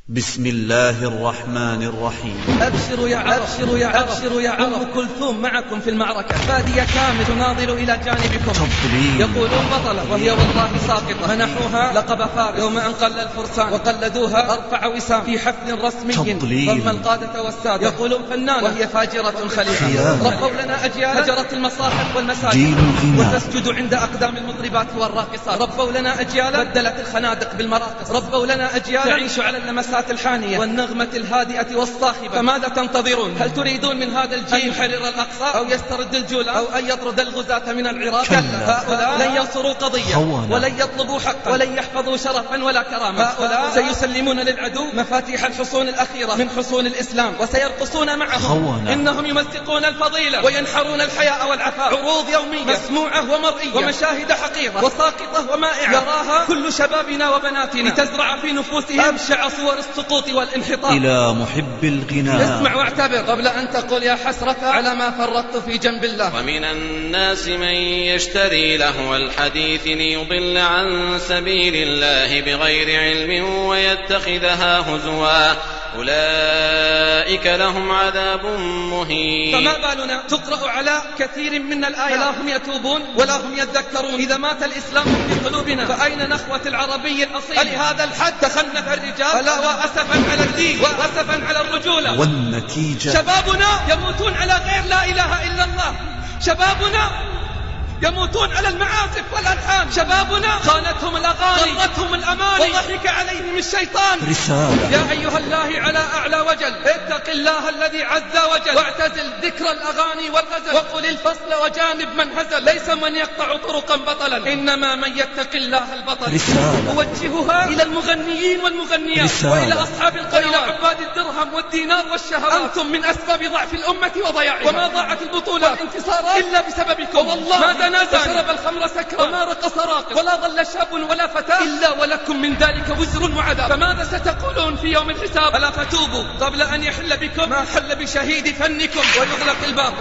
بسم الله الرحمن الرحيم. أبشروا يا عرب، أبشروا يا عرب، أبشروا يا عرب، أم كلثوم معكم في المعركة، بادية كامل تناضل إلى جانبكم. يقولون بطلة وهي والله ساقطة، منحوها لقب فارس يوم أن قل الفرسان وقلدوها أرفع وسام في حفل رسمي ضم القادة والسادة. يقولون فنانة وهي فاجرة خليفة. ربوا لنا أجيال هجرت المصاحف والمساجد وتسجد عند أقدام المطربات والراقصات. ربوا لنا أجيال بدلت الخنادق بالمراقص. ربوا لنا أجيال تعيش على اللمسات الحانية والنغمة الهادئة والصاخبة. فماذا تنتظرون؟ هل تريدون من هذا الجيل أن يحرر الأقصى أو يسترد الجولان أو أن يطرد الغزاة من العراق؟ كلا، هؤلاء لن ينصروا قضية ولن يطلبوا حقا ولن يحفظوا شرفا ولا كرامة. هؤلاء سيسلمون للعدو مفاتيح الحصون الأخيرة من حصون الإسلام وسيرقصون معهم. إنهم يمزقون الفضيلة وينحرون الحياء والعفاف. عروض يومية مسموعة ومرئية ومشاهد حقيرة وساقطة ومائعة يراها كل شبابنا وبناتنا لتزرع في نفوسهم أبشع صور السقوط والانحطاط. إلى محب الغناء اسمع واعتبر قبل أن تقول يا حسرة على ما فرطت في جنب الله. ومن الناس من يشتري لهو الحديث ليضل عن سبيل الله بغير علم ويتخذها هزوا أولئك لهم عذاب مهين. فما بالنا تقرأ على كثير من الآيات فلا هم يتوبون ولا هم يذكرون. إذا مات الإسلام في قلوبنا فأين نخوة العربي الأصيل؟ لهذا الحد تخنث الرجال. ألا وأسفا على الدين وأسفا على الرجولة. والنتيجة شبابنا يموتون على غير لا إله إلا الله. شبابنا يموتون على المعازف والألحان. شبابنا خانتهم الأغاني غرتهم الأماني وضحك عليهم الشيطان. رسالة يا أيها الله على أعلى وجل اتق الله الذي عز وجل واعتزل ذكر الأغاني والغزل وقل الفصل وجانب من هزل. ليس من يقطع طرقا بطلا إنما من يتق الله البطل. رسالة أوجهها إلى المغنيين والمغنيات وإلى أصحاب القنوات وإلى عباد الدرهم والدينار والشهوات. أنتم من أسباب ضعف الأمة وضياعها. وما ضاعت البطولات والانتصارات إلا بسببكم. والله ما دنا شرب الخمر سكرا وما رقص راقص ولا ظل شاب ولا فتاة إلا ولكم من ذلك وزر وعذاب. فماذا ستقولون في يوم الحساب؟ ألا فتوبوا قبل أن يحل بكم ما حل بشهيد فنكم ويغلق الباب